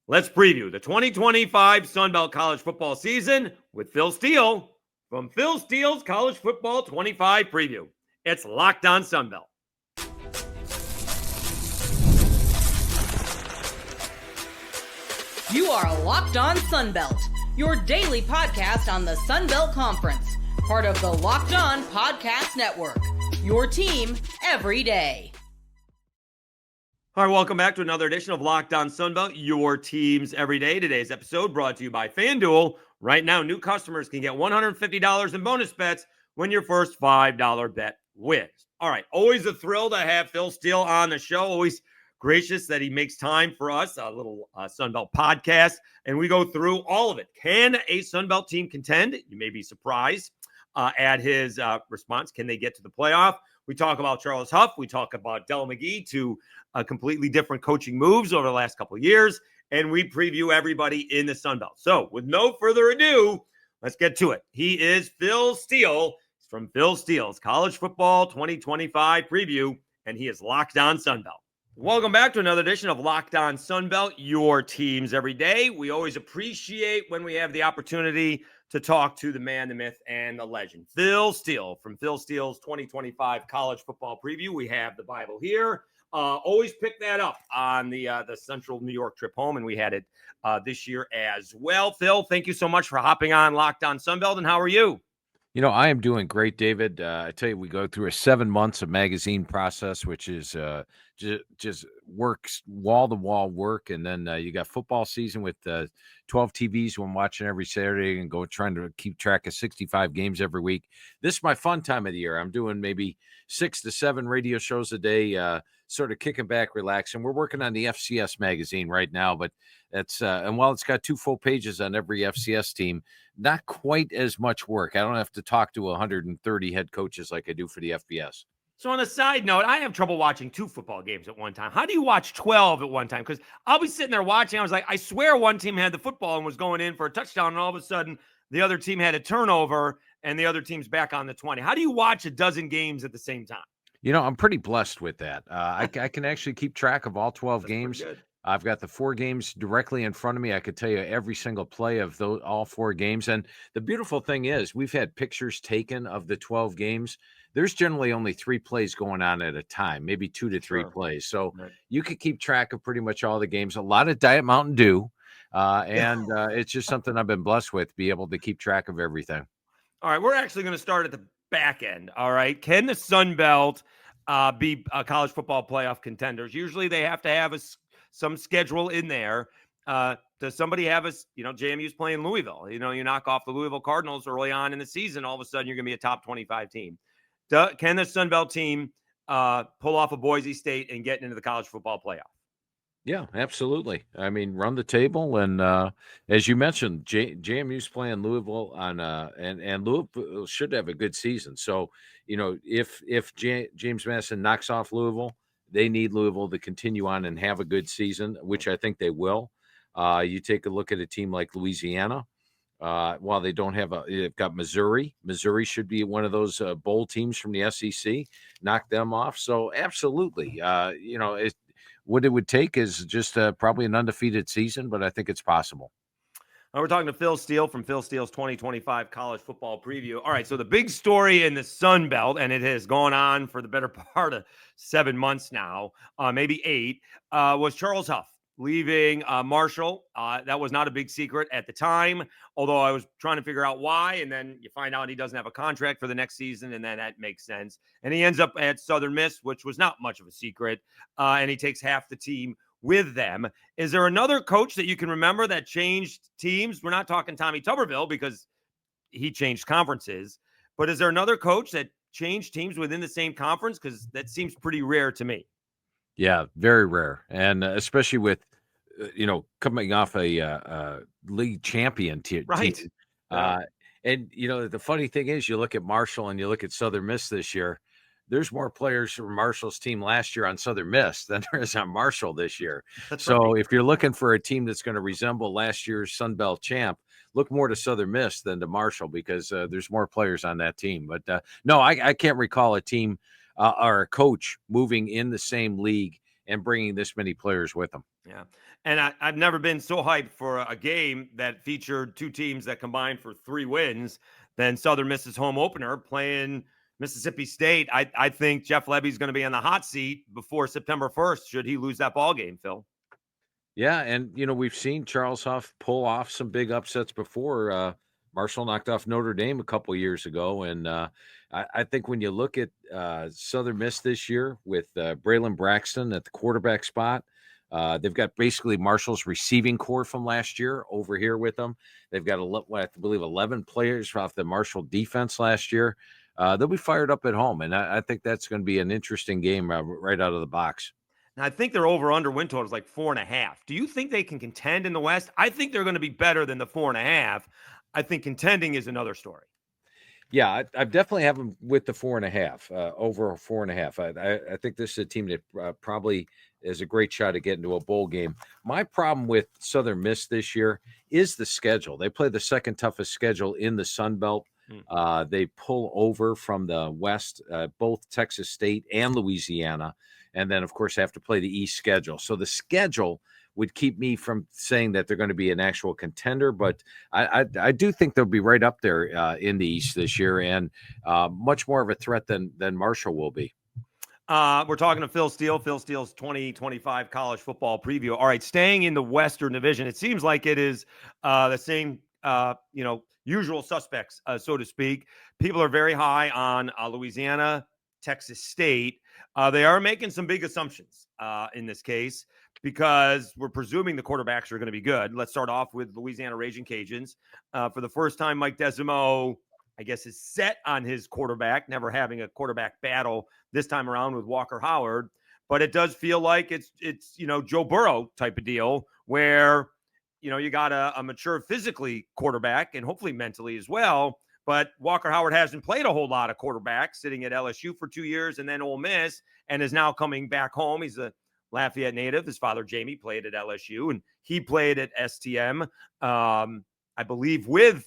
Let's preview the 2025 Sun Belt College football season with Phil Steele from Phil Steele's College Football 25 Preview. It's Locked On Sun Belt. You are Locked On Sun Belt, your daily podcast on the Sun Belt Conference, part of the Locked On Podcast Network, your team every day. All right, welcome back to another edition of Locked On Sun Belt, your teams every day. Today's episode brought to you by FanDuel. Right now, new customers can get $150 in bonus bets when your first $5 bet wins. All right, always a thrill to have Phil Steele on the show. Always gracious that he makes time for us, a little Sun Belt podcast, and we go through all of it. Can a Sun Belt team contend? You may be surprised at his response. Can they get to the playoff? We talk about Charles Huff. We talk about Del McGee, two completely different coaching moves over the last couple of years, and we preview everybody in the Sun Belt. So with no further ado, let's get to it. He is Phil Steele from Phil Steele's College Football 2025 Preview, and he is Locked On Sun Belt. Welcome back to another edition of Locked On Sun Belt, your teams every day. We always appreciate when we have the opportunity to talk to the man, the myth, and the legend. Phil Steele from Phil Steele's 2025 College Football Preview. We have the Bible here. Always pick that up on the Central New York trip home, and we had it this year as well. Phil, thank you so much for hopping on Locked On Sun Belt, and how are you? You know, I am doing great, David. I tell you, we go through a 7 months of magazine process, which is just works wall-to-wall work. And then you got football season with 12 TVs when watching every Saturday and trying to keep track of 65 games every week. This is my fun time of the year. I'm doing maybe 6 to 7 radio shows a day, sort of kicking back, relaxing. We're working on the FCS magazine right now, but that's and while it's got 2 full pages on every FCS team, not quite as much work. I don't have to talk to 130 head coaches like I do for the FBS. So on a side note, I have trouble watching 2 football games at one time. How do you watch 12 at one time? Because I'll be sitting there watching. I was like, I swear one team had the football and was going in for a touchdown, and all of a sudden the other team had a turnover and the other team's back on the 20. How do you watch a dozen games at the same time? You know, I'm pretty blessed with that. I can actually keep track of all 12 games. I've got the 4 games directly in front of me. I could tell you every single play of all 4 games. And the beautiful thing is we've had pictures taken of the 12 games. There's generally only 3 plays going on at a time, maybe 2 to 3 plays. So you could keep track of pretty much all the games. A lot of Diet Mountain Dew. And it's just something I've been blessed with, be able to keep track of everything. All right, we're actually going to start at the back end. All right. Can the Sun Belt be college football playoff contenders? Usually they have to have some schedule in there. Does somebody have JMU's playing Louisville? You knock off the Louisville Cardinals early on in the season, all of a sudden you're going to be a top 25 team. Can the Sun Belt team pull off a Boise State and get into the college football playoff? Yeah, absolutely. I mean, run the table, and as you mentioned, JMU's playing Louisville and Louisville should have a good season. So, if James Madison knocks off Louisville, they need Louisville to continue on and have a good season, which I think they will. You take a look at a team like Louisiana. While they don't have they've got Missouri. Missouri should be one of those bowl teams from the SEC. Knock them off. So absolutely, what it would take is just probably an undefeated season, but I think it's possible. We're talking to Phil Steele from Phil Steele's 2025 College Football Preview. All right, so the big story in the Sun Belt, and it has gone on for the better part of 7 months now, maybe 8, was Charles Huff leaving Marshall. That was not a big secret at the time, although I was trying to figure out why, and then you find out he doesn't have a contract for the next season, and then that makes sense. And he ends up at Southern Miss, which was not much of a secret, and he takes half the team with them. Is there another coach that you can remember that changed teams? We're not talking Tommy Tuberville because he changed conferences, but is there another coach that changed teams within the same conference? Because that seems pretty rare to me. Yeah, very rare. And especially with, coming off a league champion team. Right. And, the funny thing is you look at Marshall and you look at Southern Miss this year, there's more players from Marshall's team last year on Southern Miss than there is on Marshall this year. So if you're looking for a team that's going to resemble last year's Sun Belt champ, look more to Southern Miss than to Marshall because there's more players on that team. But no, I can't recall a team or a coach moving in the same league and bringing this many players with them. Yeah. And I've never been so hyped for a game that featured two teams that combined for 3 wins than Southern Miss's home opener playing Mississippi State. I think Jeff Lebby's going to be on the hot seat before September 1st should he lose that ball game, Phil. Yeah, and we've seen Charles Huff pull off some big upsets before. Marshall knocked off Notre Dame a couple years ago, and I think when you look at Southern Miss this year with Braylon Braxton at the quarterback spot, they've got basically Marshall's receiving core from last year over here with them. They've got I believe 11 players off the Marshall defense last year. They'll be fired up at home, and I think that's going to be an interesting game right out of the box. Now, I think their over-under win total is like 4.5. Do you think they can contend in the West? I think they're going to be better than the 4.5. I think contending is another story. Yeah, I definitely have them with the 4.5, over 4.5. I think this is a team that probably is a great shot to get into a bowl game. My problem with Southern Miss this year is the schedule. They play the second toughest schedule in the Sun Belt. They pull over from the West, both Texas State and Louisiana, and then, of course, have to play the East schedule. So the schedule would keep me from saying that they're going to be an actual contender, but I do think they'll be right up there in the East this year, and much more of a threat than Marshall will be. We're talking to Phil Steele. Phil Steele's 2025 college football preview. All right, staying in the Western Division, it seems like it is the same, usual suspects, so to speak. People are very high on Louisiana, Texas State. They are making some big assumptions in this case because we're presuming the quarterbacks are going to be good. Let's start off with Louisiana Raging Cajuns. For the first time, Mike Desimo, I guess, is set on his quarterback, never having a quarterback battle this time around with Walker Howard. But it does feel like it's Joe Burrow type of deal where, you got a mature physically quarterback and hopefully mentally as well. But Walker Howard hasn't played a whole lot of quarterbacks, sitting at LSU for 2 years and then Ole Miss, and is now coming back home. He's a Lafayette native. His father, Jamie, played at LSU, and he played at STM, I believe, with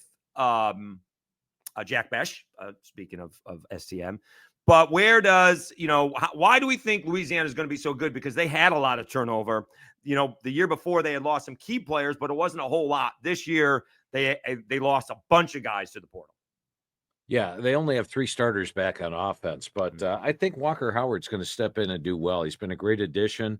Jack Besh, speaking of STM. But where does, why do we think Louisiana is going to be so good? Because they had a lot of turnover. The year before they had lost some key players, but it wasn't a whole lot. This year, they lost a bunch of guys to the portal. Yeah, they only have 3 starters back on offense, but I think Walker Howard's going to step in and do well. He's been a great addition.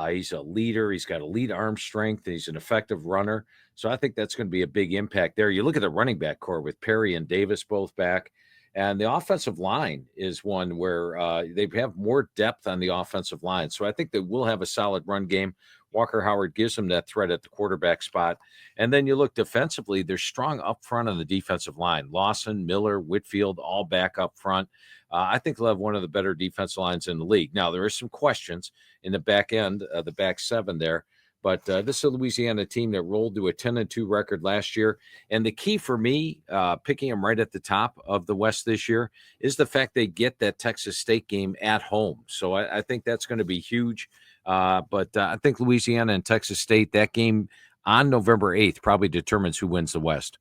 He's a leader. He's got elite arm strength. He's an effective runner. So I think that's going to be a big impact there. You look at the running back core with Perry and Davis both back, and the offensive line is one where they have more depth on the offensive line. So I think they will have a solid run game. Walker Howard gives them that threat at the quarterback spot. And then you look defensively, they're strong up front on the defensive line. Lawson, Miller, Whitfield, all back up front. I think they'll have one of the better defensive lines in the league. Now, there are some questions in the back end, the back 7 there. But this is a Louisiana team that rolled to a 10-2 record last year. And the key for me, picking them right at the top of the West this year, is the fact they get that Texas State game at home. So I think that's going to be huge. But I think Louisiana and Texas State, that game on November 8th probably determines who wins the West.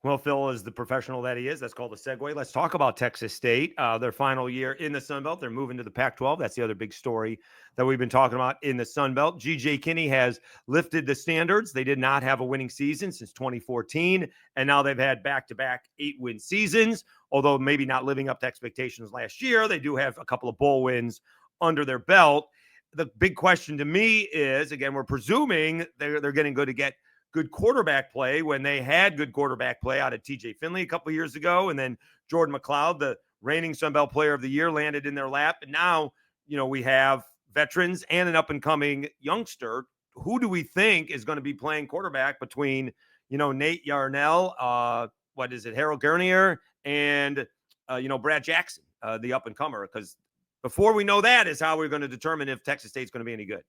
Well, Phil is the professional that he is. That's called a segue. Let's talk about Texas State. Their final year in the Sun Belt. They're moving to the Pac-12. That's the other big story that we've been talking about in the Sun Belt. G.J. Kinney has lifted the standards. They did not have a winning season since 2014, and now they've had back-to-back 8-win seasons, although maybe not living up to expectations last year. They do have a couple of bowl wins under their belt. The big question to me is, again, we're presuming they're getting good to get good quarterback play when they had good quarterback play out of TJ Finley a couple of years ago. And then Jordan McLeod, the reigning Sun Belt Player of the Year, landed in their lap. And now, we have veterans and an up-and-coming youngster. Who do we think is going to be playing quarterback between, Nate Yarnell, Harold Gurnier, and, Brad Jackson, the up-and-comer? Because before we know that is how we're going to determine if Texas State's going to be any good.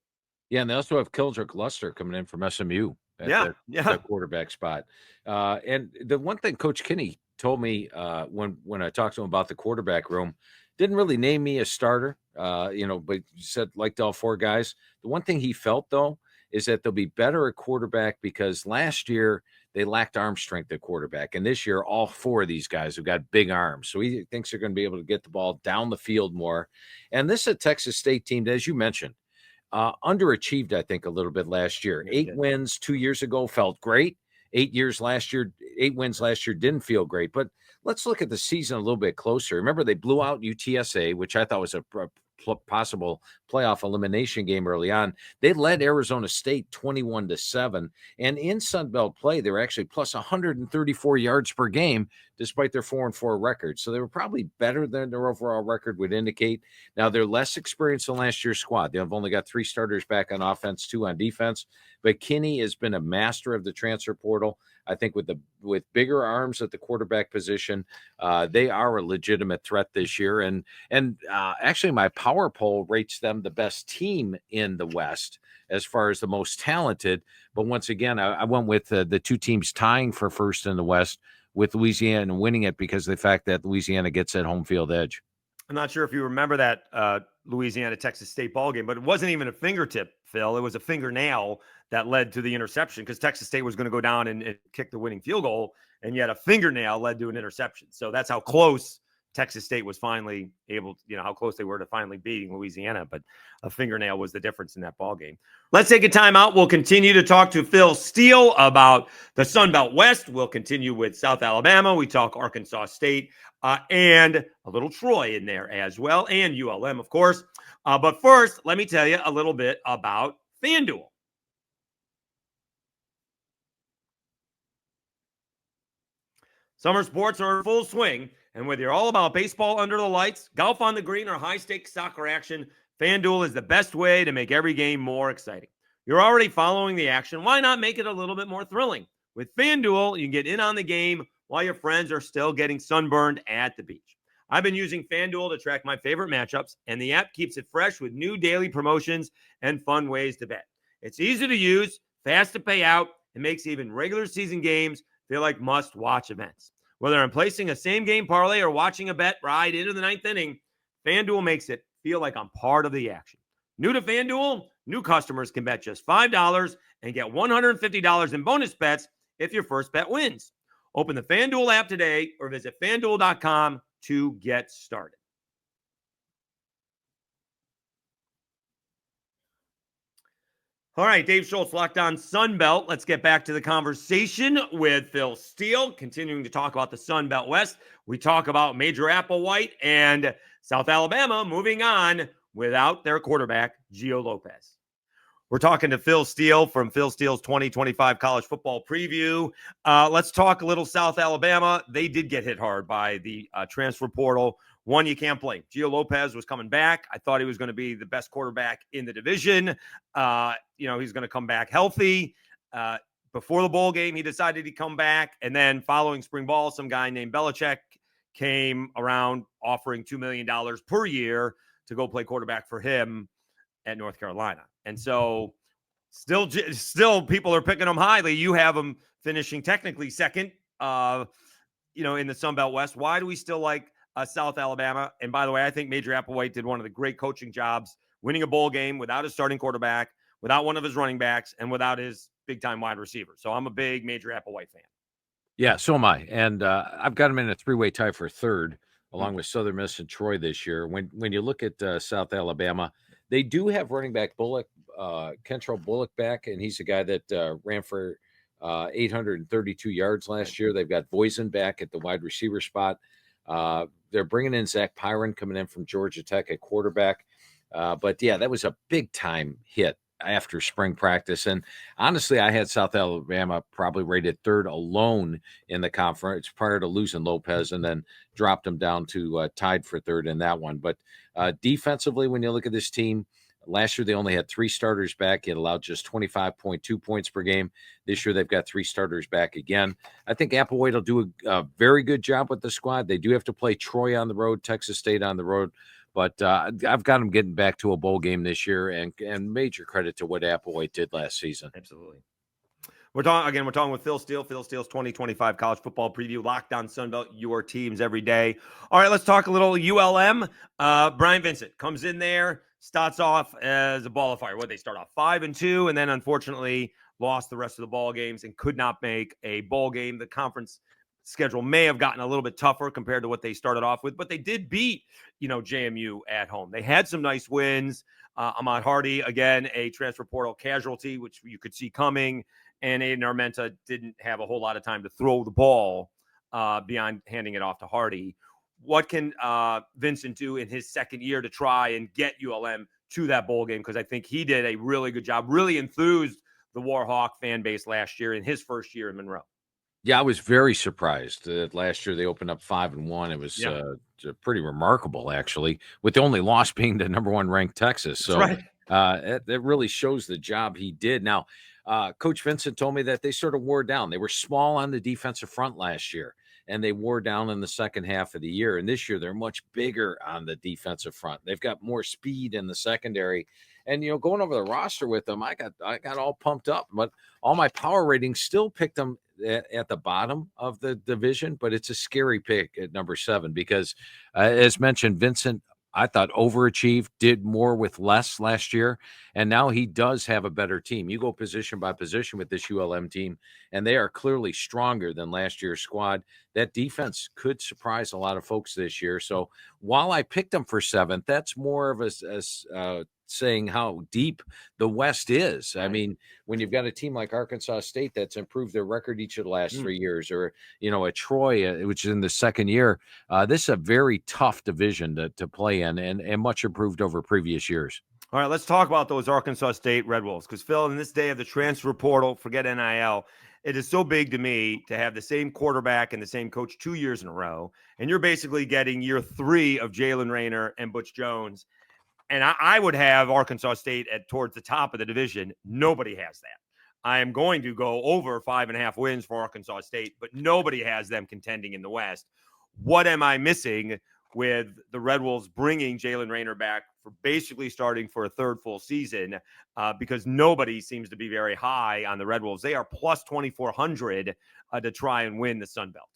Yeah, and they also have Keldrick Luster coming in from SMU at that quarterback spot. And the one thing Coach Kinney told me when I talked to him about the quarterback room, didn't really name me a starter, but he said liked all 4 guys. The one thing he felt, though, is that they'll be better at quarterback because last year they lacked arm strength at quarterback. And this year, all 4 of these guys have got big arms. So he thinks they're going to be able to get the ball down the field more. And this is a Texas State team that, as you mentioned, underachieved, I think, a little bit last year. 8 wins 2 years ago felt great. 8 wins last year didn't feel great. But let's look at the season a little bit closer. Remember, they blew out UTSA, which I thought was a possible playoff elimination game early on. They led Arizona State 21-7, and in Sun Belt play, they were actually plus 134 yards per game, despite their 4-4 record. So they were probably better than their overall record would indicate. Now they're less experienced than last year's squad. They've only got 3 starters back on offense, 2 on defense. But Kinney has been a master of the transfer portal. I think with bigger arms at the quarterback position, they are a legitimate threat this year. And actually, my power poll rates them the best team in the West as far as the most talented. But once again, I went with the 2 teams tying for first in the West, with Louisiana winning it because of the fact that Louisiana gets that home field edge. I'm not sure if you remember that Louisiana Texas State ball game, but it wasn't even a fingertip, Phil. It was a fingernail that led to the interception because Texas State was going to go down and kick the winning field goal, and yet a fingernail led to an interception. So that's how close Texas State was finally able to, how close they were to finally beating Louisiana, but a fingernail was the difference in that ball game. Let's take a time out. We'll continue to talk to Phil Steele about the Sun Belt West. We'll continue with South Alabama. We talk Arkansas State and a little Troy in there as well, and ULM, of course. But first, let me tell you a little bit about FanDuel. Summer sports are in full swing, and whether you're all about baseball under the lights, golf on the green, or high-stakes soccer action, FanDuel is the best way to make every game more exciting. You're already following the action. Why not make it a little bit more thrilling? With FanDuel, you can get in on the game while your friends are still getting sunburned at the beach. I've been using FanDuel to track my favorite matchups, and the app keeps it fresh with new daily promotions and fun ways to bet. It's easy to use, fast to pay out, and makes even regular season games feel like must-watch events. Whether I'm placing a same-game parlay or watching a bet ride into the 9th inning, FanDuel makes it feel like I'm part of the action. New to FanDuel, new customers can bet just $5 and get $150 in bonus bets if your first bet wins. Open the FanDuel app today or visit FanDuel.com to get started. All right, Dave Schultz, Locked On Sunbelt. Let's get back to the conversation with Phil Steele, continuing to talk about the Sunbelt West. We talk about Major Applewhite and South Alabama moving on without their quarterback, Gio Lopez. We're talking to Phil Steele from Phil Steele's 2025 college football preview. Let's talk a little South Alabama. They did get hit hard by the transfer portal. One you can't blame. Gio Lopez was coming back. I thought he was going to be the best quarterback in the division. He's going to come back healthy. Before the bowl game, he decided he'd come back. And then following spring ball, some guy named Belichick came around offering $2 million per year to go play quarterback for him at North Carolina. And so still people are picking him highly. You have him finishing technically second, in the Sun Belt West. Why do we still like South Alabama? And by the way, I think Major Applewhite did one of the great coaching jobs, winning a bowl game without his starting quarterback, without one of his running backs, and without his big-time wide receiver. So I'm a big Major Applewhite fan. Yeah, so am I. And I've got him in a 3-way tie for third, along with Southern Miss and Troy this year. When you look at South Alabama, they do have running back Kentrell Bullock back, and he's a guy that ran for 832 yards last year. They've got Voisin back at the wide receiver spot. They're bringing in Zach Pyron coming in from Georgia Tech at quarterback. But yeah, that was a big time hit after spring practice. And honestly, I had South Alabama probably rated third alone in the conference prior to losing Lopez, and then dropped them down to tied for third in that one. But defensively, when you look at this team, last year they only had 3 starters back. It allowed just 25.2 points per game. This year they've got 3 starters back again. I think Applewhite will do a very good job with the squad. They do have to play Troy on the road, Texas State on the road. But I've got them getting back to a bowl game this year, and major credit to what Applewhite did last season. Absolutely. We're talking with Phil Steele. Phil Steele's 2025 college football preview. Locked On Sunbelt, your teams every day. All right, let's talk a little ULM. Brian Vincent comes in there, starts off as a ball of fire. They start off 5-2, and then unfortunately lost the rest of the ball games and could not make a bowl game. The conference schedule may have gotten a little bit tougher compared to what they started off with, but they did beat, JMU at home. They had some nice wins. Ahmad Hardy, again, a transfer portal casualty, which you could see coming. And Aiden Armenta didn't have a whole lot of time to throw the ball beyond handing it off to Hardy. What can Vincent do in his second year to try and get ULM to that bowl game? Because I think he did a really good job, really enthused the Warhawk fan base last year in his first year in Monroe. Yeah, I was very surprised that last year they opened up 5-1. It was pretty remarkable, actually, with the only loss being to number 1 ranked Texas. So That's right. it really shows the job he did. Now, Coach Vincent told me that they sort of wore down. They were small on the defensive front last year, and they wore down in the second half of the year. And this year they're much bigger on the defensive front. They've got more speed in the secondary. And, going over the roster with them, I got all pumped up. But all my power ratings still picked them at the bottom of the division, but it's a scary pick at number 7 because, as mentioned, Vincent, I thought overachieved, did more with less last year, and now he does have a better team. You go position by position with this ULM team, and they are clearly stronger than last year's squad. That defense could surprise a lot of folks this year. So while I picked them for 7th, that's more of a saying how deep the West is. I mean, when you've got a team like Arkansas State that's improved their record each of the last 3 years, or, a Troy, which is in the second year, this is a very tough division to play in and much improved over previous years. All right, let's talk about those Arkansas State Red Wolves. Because, Phil, in this day of the transfer portal, forget NIL, it is so big to me to have the same quarterback and the same coach 2 years in a row. And you're basically getting year 3 of Jalen Rayner and Butch Jones. And I would have Arkansas State towards the top of the division. Nobody has that. I am going to go over 5.5 wins for Arkansas State, but nobody has them contending in the West. What am I missing with the Red Wolves bringing Jalen Rayner back for basically starting for a third full season? Because nobody seems to be very high on the Red Wolves. They are plus 2,400 to try and win the Sun Belt.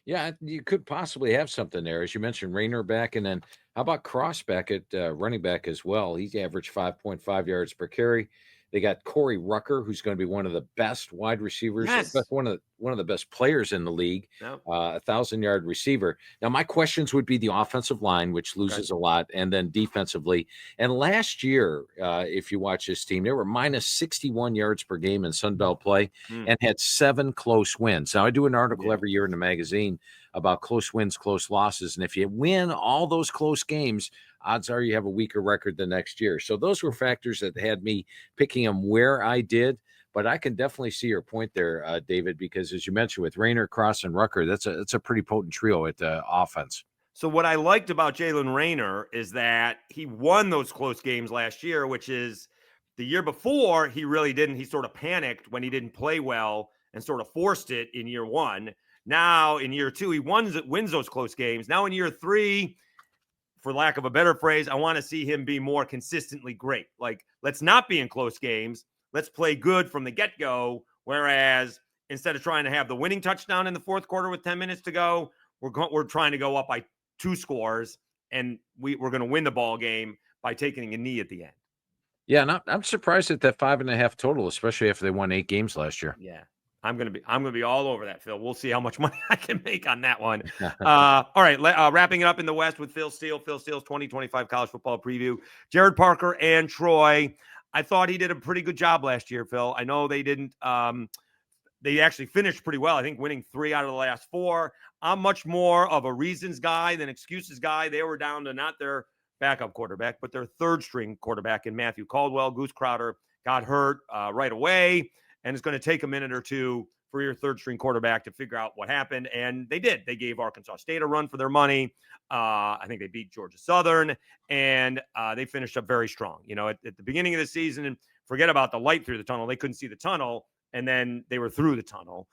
Yeah, you could possibly have something there. As you mentioned, Rayner back, and then how about Cross back at running back as well? He's averaged 5.5 yards per carry. They got Corey Rucker, who's going to be one of the best wide receivers, one of the best players in the league, 1,000-yard receiver. Now, my questions would be the offensive line, which loses a lot, and then defensively. And last year, if you watch this team, they were minus 61 yards per game in Sun Belt play and had 7 close wins. Now, I do an article every year in the magazine about close wins, close losses. And if you win all those close games, odds are you have a weaker record the next year. So those were factors that had me picking them where I did. But I can definitely see your point there, David, because as you mentioned with Rayner, Cross, and Rucker, that's a pretty potent trio at the offense. So what I liked about Jalen Rayner is that he won those close games last year, which is the year before he really didn't. He sort of panicked when he didn't play well and sort of forced it in year 1. Now in year 2, he wins those close games. Now in year 3, for lack of a better phrase, I want to see him be more consistently great. Like, let's not be in close games. Let's play good from the get-go. Whereas instead of trying to have the winning touchdown in the fourth quarter with 10 minutes to go, we're trying to go up by 2 scores, and we're going to win the ball game by taking a knee at the end. Yeah, and I'm surprised at that 5.5 total, especially after they won 8 games last year. Yeah. I'm gonna be all over that, Phil. We'll see how much money I can make on that one. All right, wrapping it up in the West with Phil Steele. Phil Steele's 2025 college football preview. Jared Parker and Troy. I thought he did a pretty good job last year, Phil. I know they didn't. They actually finished pretty well. I think winning 3 out of the last 4. I'm much more of a reasons guy than excuses guy. They were down to not their backup quarterback, but their third string quarterback in Matthew Caldwell. Goose Crowder got hurt right away. And it's going to take a minute or two for your third string quarterback to figure out what happened. And they did. They gave Arkansas State a run for their money. I think they beat Georgia Southern, and they finished up very strong. At the beginning of the season, and forget about the light through the tunnel. They couldn't see the tunnel, and then they were through the tunnel.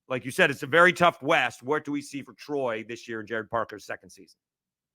Like you said, it's a very tough West. What do we see for Troy this year in Jared Parker's second season?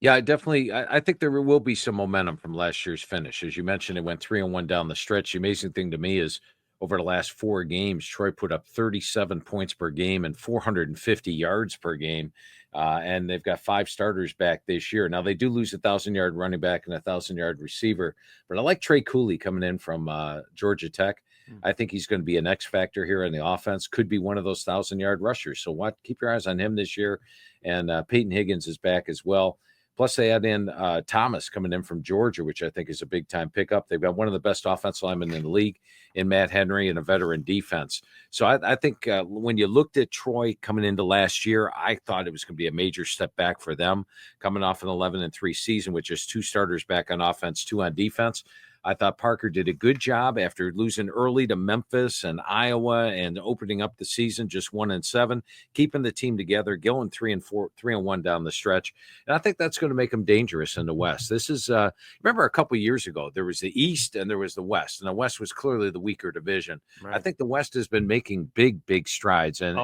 Yeah, definitely. I think there will be some momentum from last year's finish. As you mentioned, it went 3-1 down the stretch. The amazing thing to me is over the last 4 games, Troy put up 37 points per game and 450 yards per game. And they've got 5 starters back this year. Now, they do lose a 1,000-yard running back and a 1,000-yard receiver. But I like Trey Cooley coming in from Georgia Tech. I think he's going to be an X factor here in the offense. Could be one of those 1,000-yard rushers. So keep your eyes on him this year. And Peyton Higgins is back as well. Plus, they add in Thomas coming in from Georgia, which I think is a big-time pickup. They've got one of the best offensive linemen in the league in Matt Henry and a veteran defense. So I think when you looked at Troy coming into last year, I thought it was going to be a major step back for them coming off an 11-3 season with just 2 starters back on offense, 2 on defense. I thought Parker did a good job after losing early to Memphis and Iowa and opening up the season just 1-7, keeping the team together, going 3-1 down the stretch. And I think that's going to make them dangerous in the West. This is, remember a couple of years ago, there was the East and there was the West, and the West was clearly the weaker division. Right. I think the West has been making big strides, and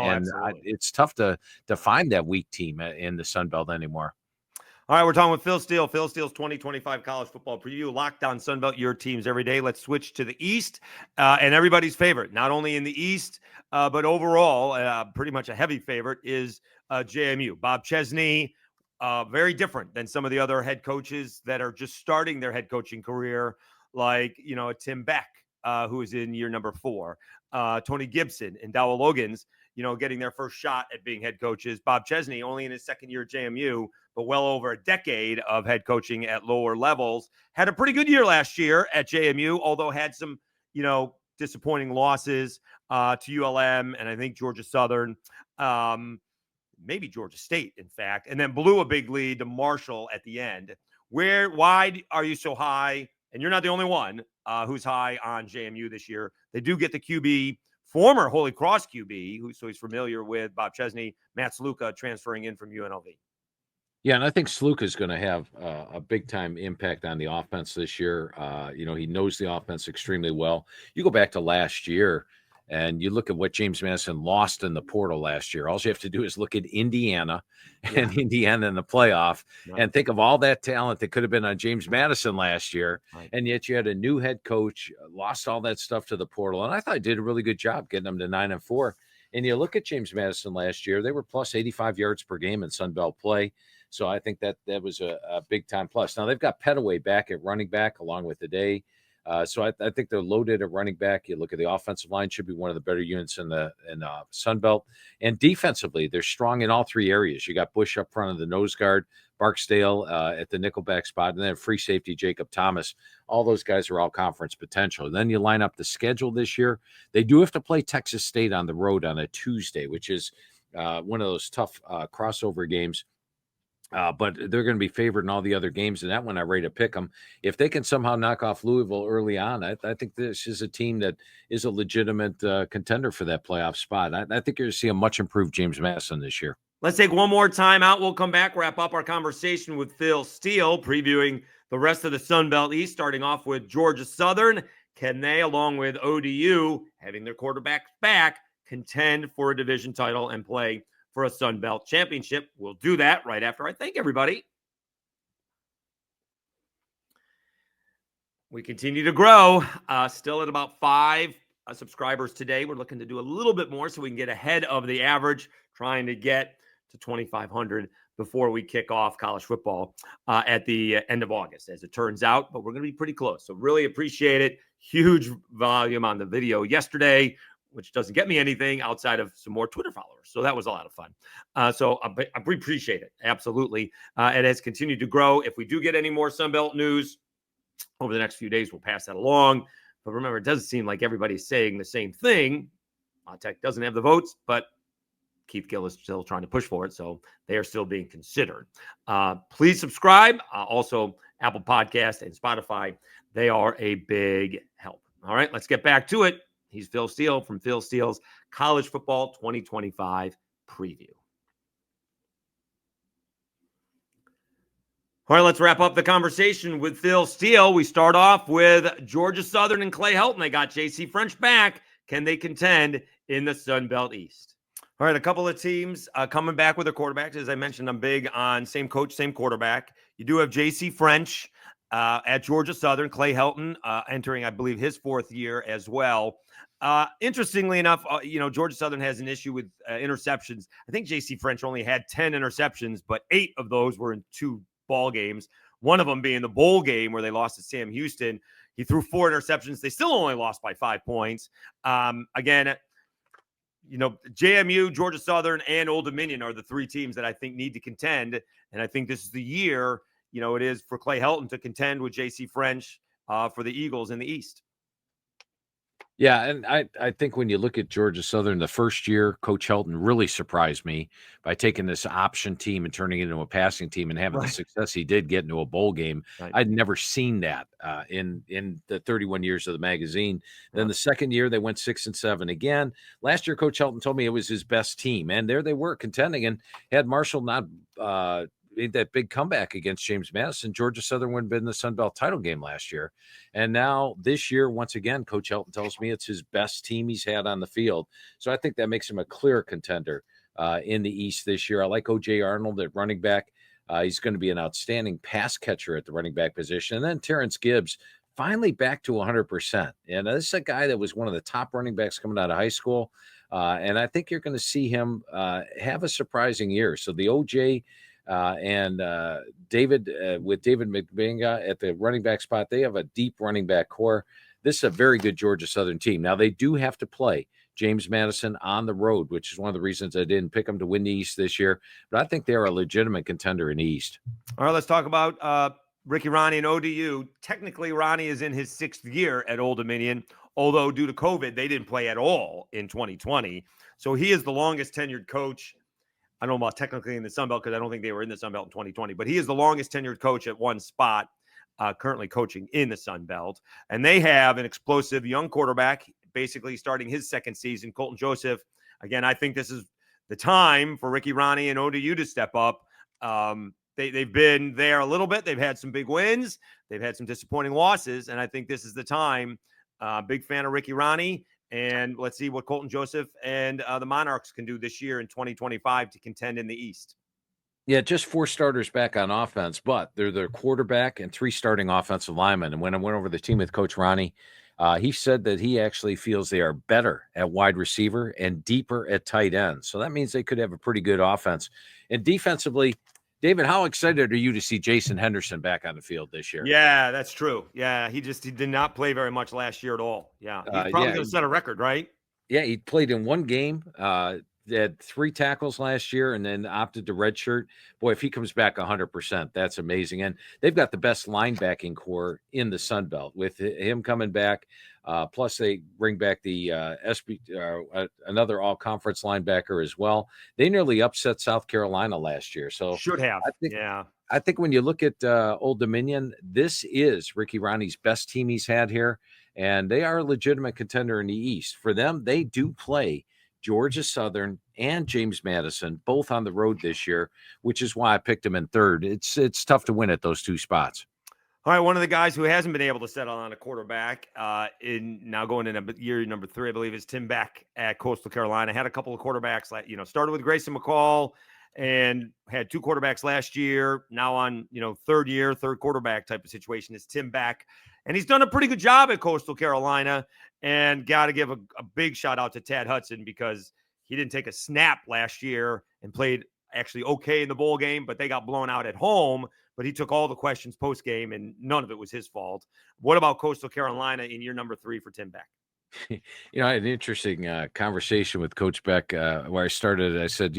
it's tough to find that weak team in the Sun Belt anymore. All right, we're talking with Phil Steele. Phil Steele's 2025 college football preview. Locked on Sunbelt, your teams every day. Let's switch to the East and everybody's favorite, not only in the East, but overall, pretty much a heavy favorite is JMU. Bob Chesney, very different than some of the other head coaches that are just starting their head coaching career, like, Tim Beck, who is in year number 4, Tony Gibson and Dowell Logans, getting their first shot at being head coaches. Bob Chesney, only in his second year at JMU, but well over a decade of head coaching at lower levels. Had a pretty good year last year at JMU, although had some, disappointing losses to ULM and I think Georgia Southern, maybe Georgia State, in fact, and then blew a big lead to Marshall at the end. Why are you so high? And you're not the only one who's high on JMU this year. They do get the QB, former Holy Cross QB, so he's familiar with Bob Chesney, Matt Sluka, transferring in from UNLV. Yeah, and I think Sluka is going to have a big-time impact on the offense this year. He knows the offense extremely well. You go back to last year, and you look at what James Madison lost in the portal last year. All you have to do is look at Indiana and Indiana in the playoff and think of all that talent that could have been on James Madison last year. Right. And yet you had a new head coach, lost all that stuff to the portal. And I thought he did a really good job getting them to 9-4. And you look at James Madison last year, they were plus 85 yards per game in Sun Belt play. So I think that was a big-time plus. Now, they've got Petaway back at running back along with Today. So I think they're loaded at running back. You look at the offensive line, should be one of the better units in the Sun Belt. And defensively, they're strong in all 3 areas. You got Bush up front of the nose guard, Barksdale at the nickelback spot, and then free safety Jacob Thomas. All those guys are all conference potential. And then you line up the schedule this year. They do have to play Texas State on the road on a Tuesday, which is one of those tough crossover games. But they're going to be favored in all the other games, and that one I rate to pick them. If they can somehow knock off Louisville early on, I think this is a team that is a legitimate contender for that playoff spot. I think you're going to see a much improved James Madison this year. Let's take one more time out. We'll come back, wrap up our conversation with Phil Steele, previewing the rest of the Sun Belt East, starting off with Georgia Southern. Can they, along with ODU, having their quarterbacks back, contend for a division title and play for a Sun Belt championship? We'll do that right after I thank everybody. We continue to grow, still at about 5 subscribers today. We're looking to do a little bit more so we can get ahead of the average, trying to get to 2,500 before we kick off college football at the end of August, as it turns out. But we're going to be pretty close. So really appreciate it. Huge volume on the video yesterday, which doesn't get me anything outside of some more Twitter followers. So that was a lot of fun. So I appreciate it. Absolutely. It has continued to grow. If we do get any more Sunbelt news over the next few days, we'll pass that along. But remember, it doesn't seem like everybody's saying the same thing. Tech doesn't have the votes, but Keith Gill is still trying to push for it. So they are still being considered. Please subscribe. Also, Apple Podcast and Spotify. They are a big help. All right, let's get back to it. He's Phil Steele from Phil Steele's College Football 2025 Preview. All right, let's wrap up the conversation with Phil Steele. We start off with Georgia Southern and Clay Helton. They got J.C. French back. Can they contend in the Sun Belt East? All right, a couple of teams coming back with their quarterbacks. As I mentioned, I'm big on same coach, same quarterback. You do have J.C. French at Georgia Southern. Clay Helton entering, I believe, his 4th year as well. Interestingly enough, Georgia Southern has an issue with interceptions. I think J.C. French only had 10 interceptions, but 8 of those were in 2 ball games. One of them being the bowl game where they lost to Sam Houston. He threw 4 interceptions. They still only lost by 5 points. Again, JMU, Georgia Southern, and Old Dominion are the 3 teams that I think need to contend. And I think this is the year, it is for Clay Helton to contend with J.C. French for the Eagles in the East. Yeah, and I think when you look at Georgia Southern, the first year, Coach Helton really surprised me by taking this option team and turning it into a passing team and having the success he did, get into a bowl game. Right. I'd never seen that in the 31 years of the magazine. Then the second year, they went 6-7 again. Last year, Coach Helton told me it was his best team, and there they were contending. And had Marshall not made that big comeback against James Madison, Georgia Southern would have been in the Sun Belt title game last year. And now this year, once again, Coach Helton tells me it's his best team he's had on the field. So I think that makes him a clear contender in the East this year. I like O.J. Arnold at running back. He's going to be an outstanding pass catcher at the running back position. And then Terrence Gibbs finally back to 100%. And this is a guy that was one of the top running backs coming out of high school. And I think you're going to see him have a surprising year. So the O.J. And David with David McBinga at the running back spot, they have a deep running back core. This is a very good Georgia Southern team. Now, they do have to play James Madison on the road, which is one of the reasons I didn't pick them to win the East this year. But I think they're a legitimate contender in the East. All right, let's talk about Ricky Ronnie and ODU. Technically, Ronnie is in his 6th year at Old Dominion, although due to COVID, they didn't play at all in 2020. So he is the longest tenured coach. I don't know about technically in the Sun Belt because I don't think they were in the Sun Belt in 2020, but he is the longest tenured coach at one spot, currently coaching in the Sun Belt. And they have an explosive young quarterback, basically starting his 2nd season, Colton Joseph. Again, I think this is the time for Ricky Ronnie and ODU to step up. They've been there a little bit. They've had some big wins. They've had some disappointing losses. And I think this is the time. Big fan of Ricky Ronnie. And let's see what Colton Joseph and the Monarchs can do this year in 2025 to contend in the East. Yeah, just 4 starters back on offense, but they're their quarterback and 3 starting offensive linemen. And when I went over the team with Coach Ronnie, he said that he actually feels they are better at wide receiver and deeper at tight end. So that means they could have a pretty good offense. And defensively, David, how excited are you to see Jason Henderson back on the field this year? Yeah, that's true. Yeah, he did not play very much last year at all. Yeah, he's probably going to set a record, right? Yeah, he played in 1 game. Had 3 tackles last year and then opted to redshirt. Boy, if he comes back 100%, that's amazing. And they've got the best linebacking core in the Sun Belt with him coming back. Plus, they bring back the another all-conference linebacker as well. They nearly upset South Carolina last year. So should have. I think when you look at Old Dominion, this is Ricky Ronnie's best team he's had here, and they are a legitimate contender in the East. For them, they do play Georgia Southern and James Madison, both on the road this year, which is why I picked them in 3rd. It's tough to win at those 2 spots. All right, one of the guys who hasn't been able to settle on a quarterback in now going into year number 3, I believe, is Tim Beck at Coastal Carolina. Had a couple of quarterbacks, started with Grayson McCall and had 2 quarterbacks last year. Now on, 3rd year, 3rd quarterback type of situation is Tim Beck. And he's done a pretty good job at Coastal Carolina, and got to give a big shout out to Tad Hudson because he didn't take a snap last year and played actually okay in the bowl game, but they got blown out at home. But he took all the questions post game, and none of it was his fault. What about Coastal Carolina in year number 3 for Tim Beck? I had an interesting conversation with Coach Beck where I started. I said,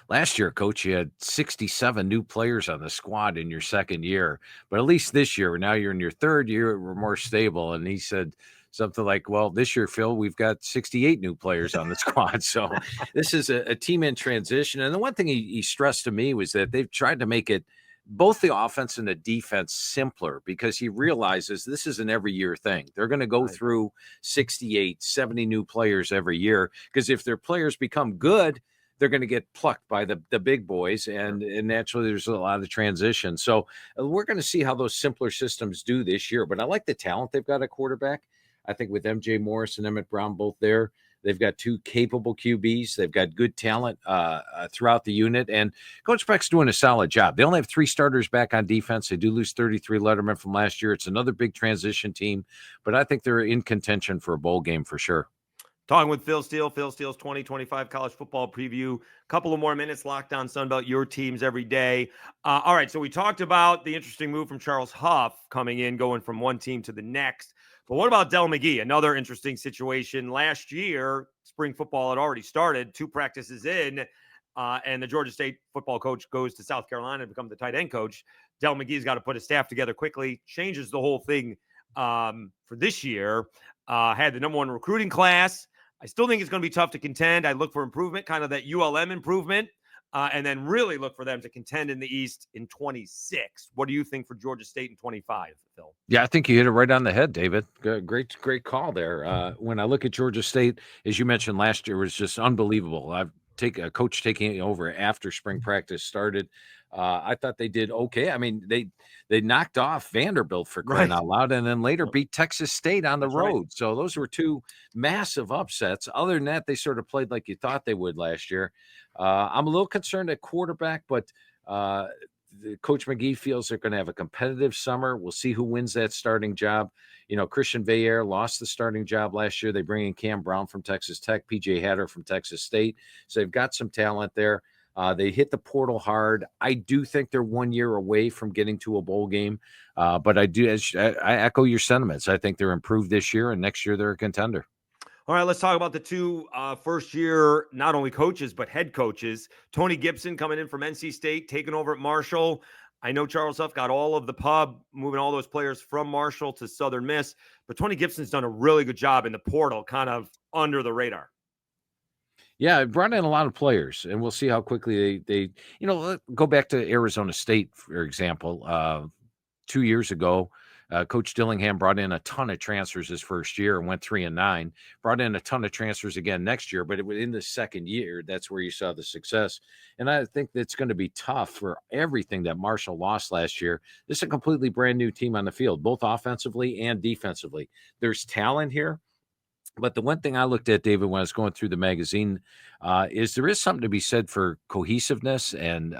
last year, Coach, you had 67 new players on the squad in your 2nd year, but at least this year, now you're in your 3rd year, we're more stable. And he said something like, well, this year, Phil, we've got 68 new players on the squad. So this is a team in transition. And the one thing he stressed to me was that they've tried to make it both the offense and the defense simpler because he realizes this is an every year thing. They're going to go through 68, 70 new players every year because if their players become good, they're going to get plucked by the big boys. And naturally, there's a lot of transition. So we're going to see how those simpler systems do this year. But I like the talent they've got at quarterback. I think with MJ Morris and Emmett Brown both there, they've got 2 capable QBs. They've got good talent throughout the unit. And Coach Beck's doing a solid job. They only have 3 starters back on defense. They do lose 33 lettermen from last year. It's another big transition team. But I think they're in contention for a bowl game for sure. Talking with Phil Steele, Phil Steele's 2025 college football preview. Couple of more minutes, Locked On Sunbelt, your teams every day. All right, so we talked about the interesting move from Charles Huff coming in, going from one team to the next. But what about Del McGee? Another interesting situation. Last year, spring football had already started, 2 practices in, and the Georgia State football coach goes to South Carolina to become the tight end coach. Del McGee's got to put his staff together quickly, changes the whole thing for this year. Had the number 1 recruiting class. I still think it's going to be tough to contend. I look for improvement, kind of that ULM improvement, and then really look for them to contend in the East in 26. What do you think for Georgia State in 25, Phil? Yeah, I think you hit it right on the head, David. Great call there. When I look at Georgia State, as you mentioned, last year was just unbelievable. I've taken a coach taking it over after spring practice started. I thought they did okay. I mean, they knocked off Vanderbilt for crying out loud, and then later beat Texas State on the road. Right. So those were 2 massive upsets. Other than that, they sort of played like you thought they would last year. I'm a little concerned at quarterback, but Coach McGee feels they're going to have a competitive summer. We'll see who wins that starting job. You know, Christian Veillere lost the starting job last year. They bring in Cam Brown from Texas Tech, PJ Hatter from Texas State. So they've got some talent there. They hit the portal hard. I do think they're 1 year away from getting to a bowl game. But I echo your sentiments. I think they're improved this year, and next year they're a contender. All right, let's talk about the 2 first-year, not only coaches, but head coaches. Tony Gibson coming in from NC State, taking over at Marshall. I know Charles Huff got all of the pub, moving all those players from Marshall to Southern Miss, but Tony Gibson's done a really good job in the portal, kind of under the radar. Yeah, it brought in a lot of players, and we'll see how quickly they go back to Arizona State, for example. 2 years ago, Coach Dillingham brought in a ton of transfers his first year and went 3-9. Brought in a ton of transfers again next year, but in the second year, that's where you saw the success. And I think it's going to be tough for everything that Marshall lost last year. This is a completely brand new team on the field, both offensively and defensively. There's talent here. But the one thing I looked at, David, when I was going through the magazine, is there is something to be said for cohesiveness and,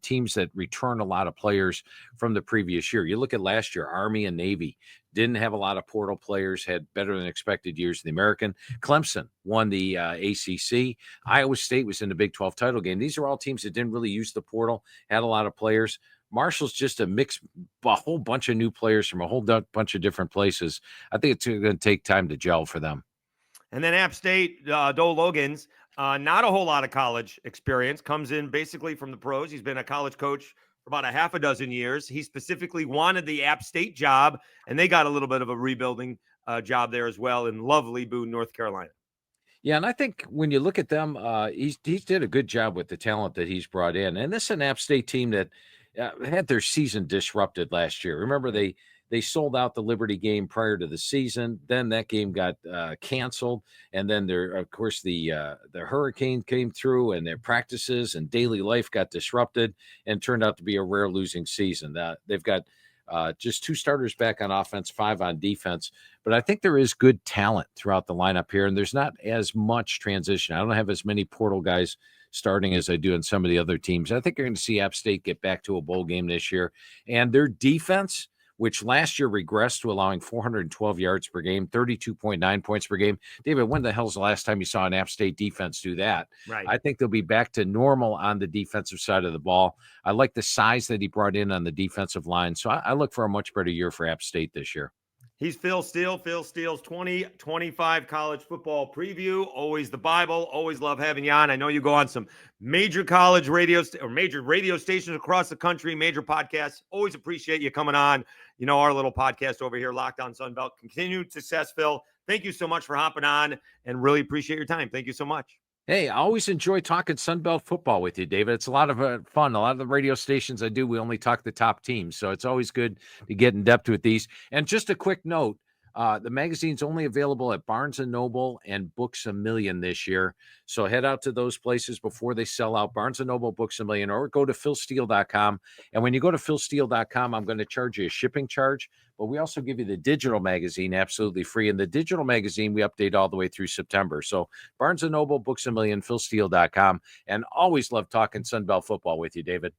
teams that return a lot of players from the previous year. You look at last year, Army and Navy didn't have a lot of portal players, had better than expected years in the American. Clemson won the ACC. Iowa State was in the Big 12 title game. These are all teams that didn't really use the portal, had a lot of players. Marshall's just a whole bunch of new players from a whole bunch of different places. I think it's going to take time to gel for them. And then App State, Dole Logans, not a whole lot of college experience, comes in basically from the pros. He's been a college coach for about a half a dozen years. He specifically wanted the App State job, and they got a little bit of a rebuilding job there as well in lovely Boone, North Carolina. Yeah, and I think when you look at them, he did a good job with the talent that he's brought in. And this is an App State team that had their season disrupted last year. Remember, they sold out the Liberty game prior to the season. Then that game got canceled, and then the hurricane came through, and their practices and daily life got disrupted, and turned out to be a rare losing season. They've got just 2 starters back on offense, 5 on defense. But I think there is good talent throughout the lineup here, and there's not as much transition. I don't have as many portal guys starting as I do in some of the other teams. I think you're going to see App State get back to a bowl game this year. And their defense, which last year regressed to allowing 412 yards per game, 32.9 points per game. David, when the hell's the last time you saw an App State defense do that? Right. I think they'll be back to normal on the defensive side of the ball. I like the size that he brought in on the defensive line. So I look for a much better year for App State this year. He's Phil Steele. Phil Steele's 2025 college football preview. Always the Bible. Always love having you on. I know you go on some major college radios or major radio stations across the country, major podcasts. Always appreciate you coming on. You know, our little podcast over here, Locked On Sunbelt. Continued success, Phil. Thank you so much for hopping on and really appreciate your time. Thank you so much. Hey, I always enjoy talking Sunbelt football with you, David. It's a lot of fun. A lot of the radio stations I do, we only talk the top teams. So it's always good to get in depth with these. And just a quick note, the magazine's only available at Barnes & Noble and Books A Million this year. So head out to those places before they sell out, Barnes & Noble, Books A Million, or go to philsteele.com. And when you go to philsteele.com, I'm going to charge you a shipping charge. But we also give you the digital magazine absolutely free. And the digital magazine, we update all the way through September. So Barnes & Noble, Books A Million, philsteele.com. And always love talking Sunbelt football with you, David.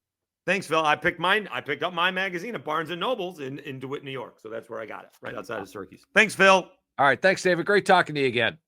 Thanks, Phil. I picked up my magazine at Barnes & Noble's in DeWitt, New York. So that's where I got it, right outside of Syracuse. Thanks, Phil. All right. Thanks, David. Great talking to you again.